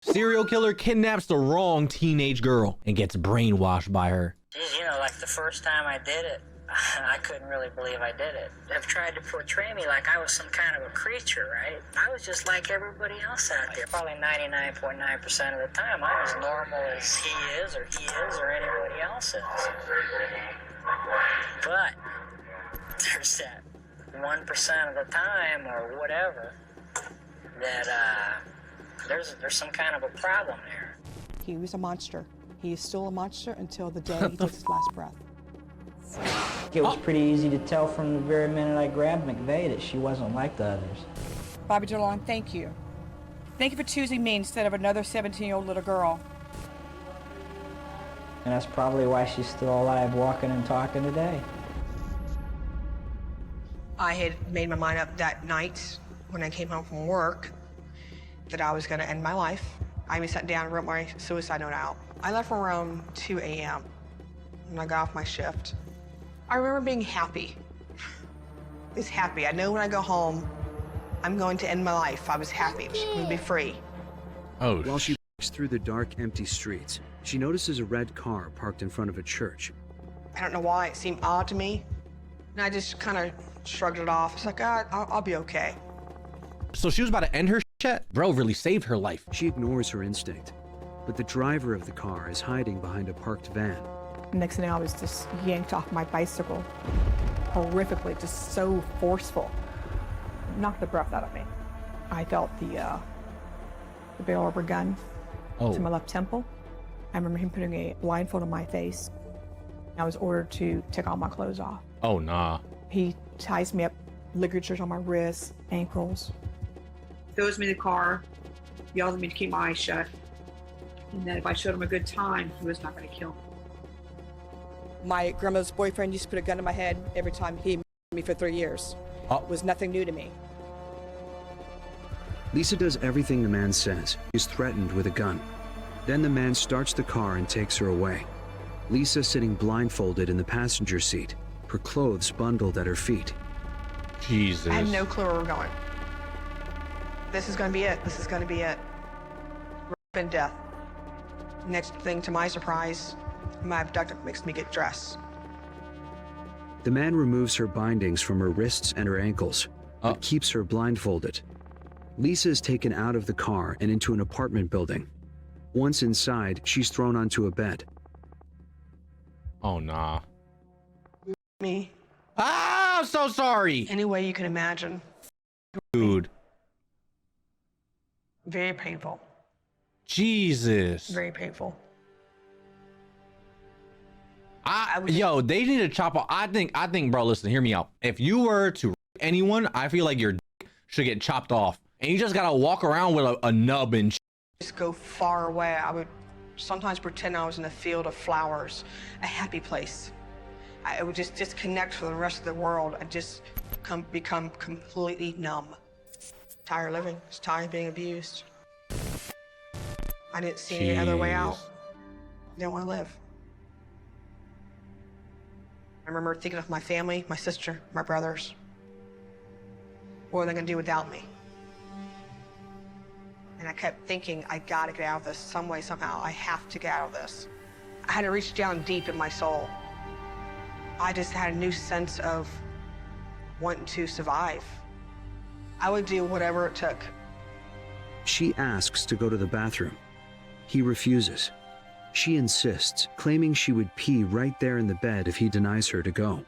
Serial killer kidnaps the wrong teenage girl and gets brainwashed by her. You know, like the first time I did it, I couldn't really believe I did it. They've tried to portray me like I was some kind of a creature, right? I was just like everybody else out there. Probably 99.9% of the time, I'm as normal as he is or anybody else is. But there's that 1% of the time or whatever that there's some kind of a problem there. He was a monster. He is still a monster until the day he takes his last breath. It was pretty easy to tell from the very minute I grabbed McVey that she wasn't like the others. Bobby DeLon, thank you. Thank you for choosing me instead of another 17-year-old little girl. And that's probably why she's still alive, walking and talking today. I had made my mind up that night when I came home from work that I was going to end my life. I even sat down and wrote my suicide note out. I left around 2 a.m. when I got off my shift. I remember being happy. I was happy. I know when I go home, I'm going to end my life. I was happy. I'm going to be free. Oh, while she walks through the dark, empty streets, she notices a red car parked in front of a church. I don't know why. It seemed odd to me. And I just kind of shrugged it off. It's like, God, I'll be okay. so she was about to end her shit? Bro really saved her life. She ignores her instinct, but the driver of the car is hiding behind a parked van. Next thing I was just yanked off my bicycle, horrifically, just so forceful. Knocked the breath out of me. I felt the barrel of a gun to my left temple. I remember him putting a blindfold on my face. I was ordered to take all my clothes off. Oh, nah. He ties me up, ligatures on my wrists, ankles. Throws me in the car, yells at me to keep my eyes shut, and that if I showed him a good time, he was not going to kill me. My grandmother's boyfriend used to put a gun in my head every time he me for 3 years. It was nothing new to me. Lisa does everything the man says. She's threatened with a gun. Then the man starts the car and takes her away. Lisa sitting blindfolded in the passenger seat, her clothes bundled at her feet. Jesus. I had no clue where we're going. This is going to be it. This is going to be it. Rape and death. Next thing, to my surprise, my abductor makes me get dressed. The man removes her bindings from her wrists and her ankles, but keeps her blindfolded. Lisa is taken out of the car and into an apartment building. Once inside, she's thrown onto a bed. Oh, nah. Me. Ah, I'm so sorry. Any way you can imagine. Dude. Very painful. Jesus. Very painful. Yo, they need to chop off. I think, bro, listen, hear me out. If you were to rape anyone, I feel like your dick should get chopped off. And you just gotta walk around with a nub and Just go far away. I would sometimes pretend I was in a field of flowers, a happy place. I would just disconnect from the rest of the world and just become completely numb. Tired of living, just tired of being abused. I didn't see any other way out. I didn't want to live. I remember thinking of my family, my sister, my brothers. What are they gonna do without me? And I kept thinking, I gotta get out of this some way, somehow. I have to get out of this. I had to reach down deep in my soul. I just had a new sense of wanting to survive. I would do whatever it took. She asks to go to the bathroom. He refuses. She insists, claiming she would pee right there in the bed if he denies her to go.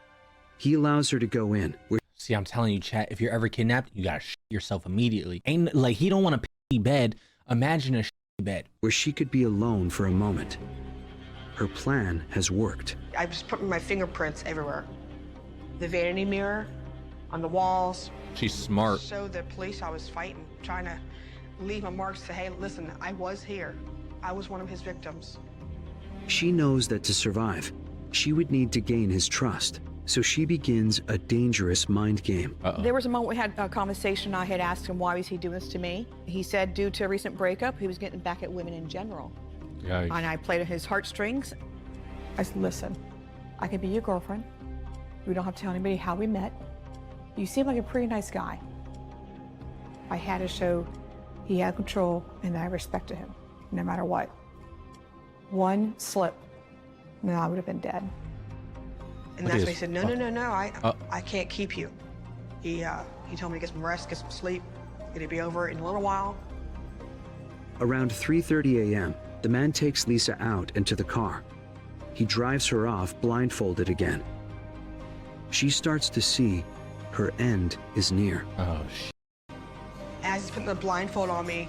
He allows her to go in. See, I'm telling you, chat, if you're ever kidnapped, you gotta shit yourself immediately. Ain't like he don't want a pee bed. Imagine a bed. Where she could be alone for a moment. Her plan has worked. I was putting my fingerprints everywhere. The vanity mirror, on the walls. She's smart. Show the police I was fighting, trying to leave my marks, say, hey, listen, I was here. I was one of his victims. She knows that to survive, she would need to gain his trust. So she begins a dangerous mind game. There was a moment we had a conversation. I had asked him, why was he doing this to me? He said, due to a recent breakup, he was getting back at women in general. Yikes. And I played at his heartstrings. I said, listen, I can be your girlfriend. We don't have to tell anybody how we met. You seem like a pretty nice guy. I had to show he had control and I respected him. no matter what. One slip, and I would have been dead. And that's when he said, no, I can't keep you. He told me to get some rest, get some sleep. It'll be over in a little while. Around 3:30 a.m., the man takes Lisa out into the car. He drives her off blindfolded again. She starts to see her end is near. Oh, shit. As he put the blindfold on me,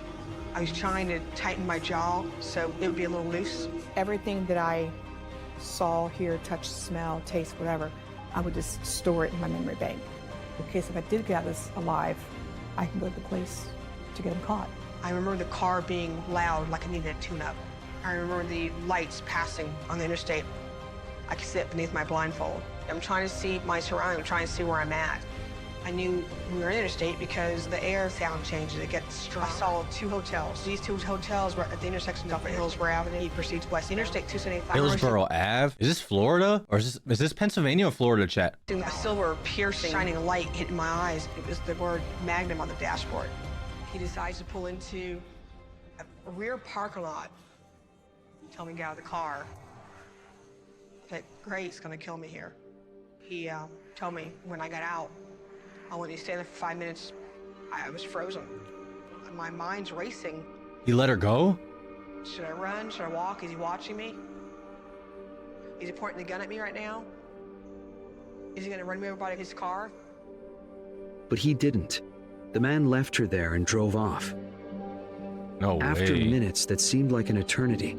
I was trying to tighten my jaw so it would be a little loose. Everything that I saw, hear, touch, smell, taste, whatever, I would just store it in my memory bank. In case if I did get out of this alive, I can go to the police to get them caught. I remember the car being loud, like it needed a tune-up. I remember the lights passing on the interstate. I could see it beneath my blindfold. I'm trying to see my surroundings, I'm trying to see where I'm at. I knew we were in the interstate because the air sound changes, it gets strong. I saw two hotels. These two hotels were at the intersection of Hillsborough Avenue. He proceeds west, Interstate 275. Hillsborough Ave? Is this Florida? Or is this Pennsylvania or Florida, chat? A silver piercing, shining light hit my eyes. It was the word Magnum on the dashboard. He decides to pull into a rear parking lot. Tell me to get out of the car. I said, great, he's gonna kill me here. He told me when I got out, I wanted to stay there for 5 minutes. I was frozen. My mind's racing. He let her go? Should I run? Should I walk? Is he watching me? Is he pointing the gun at me right now? Is he gonna run me over by his car? But he didn't. The man left her there and drove off. No After way. minutes that seemed like an eternity,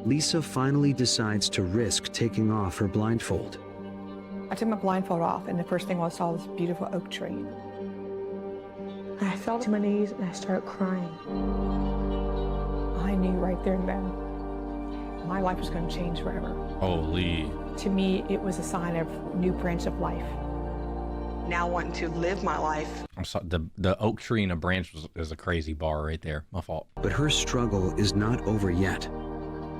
Lisa finally decides to risk taking off her blindfold. I took my blindfold off, and the first thing I saw was this beautiful oak tree. And I fell to my knees, and I started crying. I knew right there and then my life was going to change forever. Holy. To me, it was a sign of a new branch of life. Now wanting to live my life. I'm sorry, the oak tree and a branch is a crazy bar right there. My fault. But her struggle is not over yet.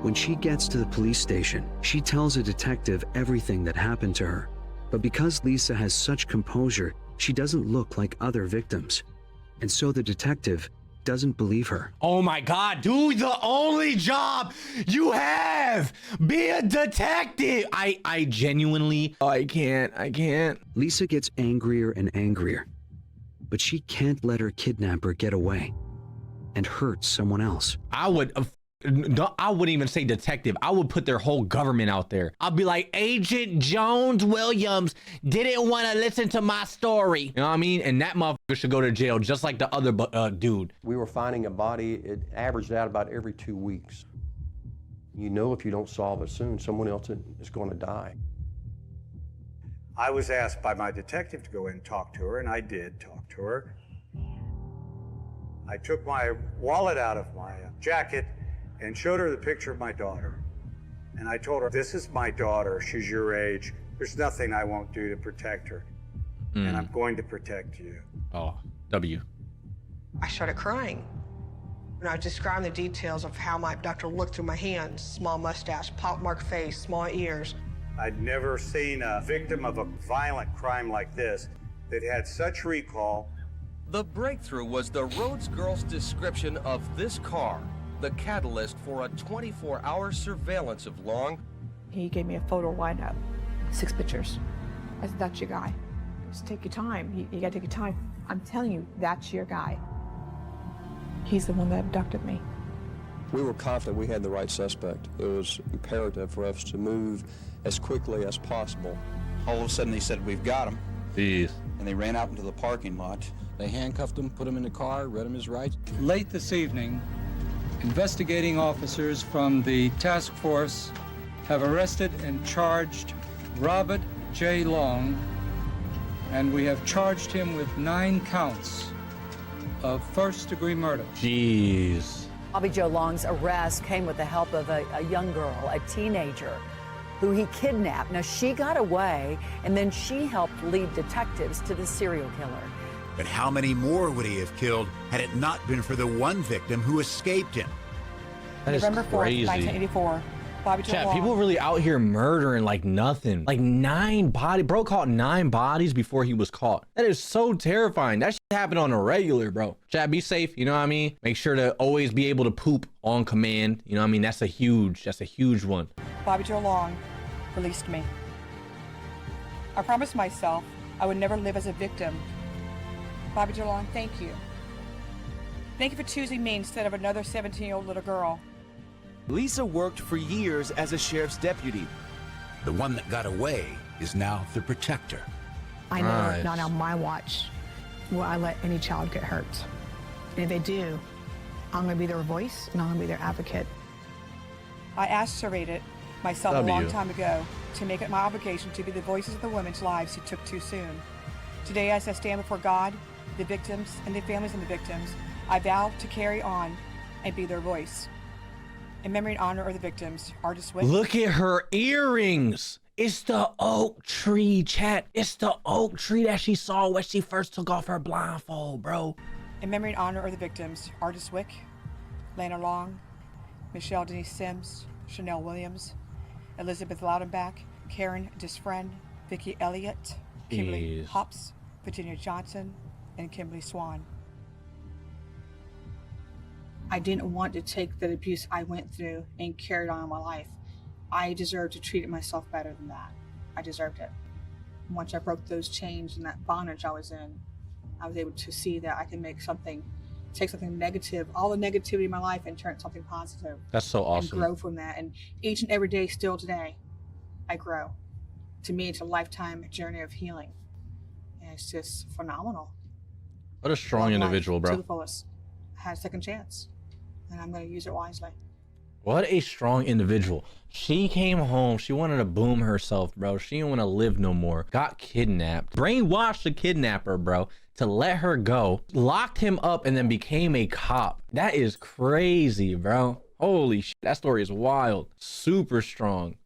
When she gets to the police station, she tells a detective everything that happened to her. But because Lisa has such composure, she doesn't look like other victims. And so the detective doesn't believe her. Oh my God, dude, the only job you have, be a detective. I genuinely, I can't. Lisa gets angrier and angrier, but she can't let her kidnapper get away and hurt someone else. I wouldn't even say detective. I would put their whole government out there. I'd be like, Agent Jones Williams didn't want to listen to my story. You know what I mean? And that motherfucker should go to jail just like the other dude. We were finding a body. It averaged out about every 2 weeks. You know, if you don't solve it soon, someone else is going to die. I was asked by my detective to go in and talk to her, and I did talk to her. I took my wallet out of my jacket and showed her the picture of my daughter. And I told her, this is my daughter, she's your age. There's nothing I won't do to protect her. And I'm going to protect you. Oh, W. I started crying. When I was describing the details of how my doctor looked through my hands, small mustache, pockmarked face, small ears. I'd never seen a victim of a violent crime like this that had such recall. The breakthrough was the Rhodes girl's description of this car, the catalyst for a 24-hour surveillance of Long. He gave me a photo lineup, 6 pictures. I said, that's your guy. Just take your time. You gotta take your time. I'm telling you, that's your guy. He's the one that abducted me. We were confident we had the right suspect. It was imperative for us to move as quickly as possible. All of a sudden they said, we've got him. Jeez. And they ran out into the parking lot. They handcuffed him, put him in the car, read him his rights. Late this evening, investigating officers from the task force have arrested and charged Robert J. Long, and we have charged him with 9 counts of first-degree murder. Jeez. Bobby Joe Long's arrest came with the help of a young girl, a teenager, who he kidnapped. Now, she got away, and then she helped lead detectives to the serial killer. But how many more would he have killed had it not been for the one victim who escaped him? That is November 4th, crazy. 1984, Chat, people really out here murdering like nothing. Like 9 bodies. Bro caught 9 bodies before he was caught. That is so terrifying. That shit happened on a regular, bro. Chat, be safe. You know what I mean? Make sure to always be able to poop on command. You know what I mean? That's a huge one. Bobby Joe Long released me. I promised myself I would never live as a victim. Bobby Joe Long, thank you. Thank you for choosing me instead of another 17-year-old little girl. Lisa worked for years as a sheriff's deputy. The one that got away is now the protector. I know not on my watch will I let any child get hurt. And if they do, I'm going to be their voice and I'm going to be their advocate. I aspirated myself a long time ago to make it my obligation to be the voices of the women's lives who took too soon. Today, as I stand before God, the victims, and the families of the victims, I vow to carry on and be their voice. In memory and honor of the victims, Artist Swift. Look at her earrings. It's the oak tree, chat. It's the oak tree that she saw when she first took off her blindfold, bro. In memory and honor of the victims, Artist Wick, Lana Long, Michelle Denise Sims, Chanel Williams, Elizabeth Loudenbach, Karen Disfriend, Vicki Elliott, Kimberly Hops, Virginia Johnson, and Kimberly Swan. I didn't want to take the abuse I went through and carry it on in my life. I deserved to treat myself better than that. I deserved it. Once I broke those chains and that bondage I was in, I was able to see that I can make something, take something negative, all the negativity in my life, and turn it something positive. That's so awesome. And grow from that. And each and every day, still today, I grow. To me, it's a lifetime journey of healing. And it's just phenomenal. What a strong individual, bro. To the fullest. I had a second chance. And I'm going to use it wisely. What a strong individual. She came home. She wanted to boom herself, bro. She didn't want to live no more. Got kidnapped. Brainwashed the kidnapper, bro, to let her go. Locked him up and then became a cop. That is crazy, bro. Holy shit. That story is wild. Super strong.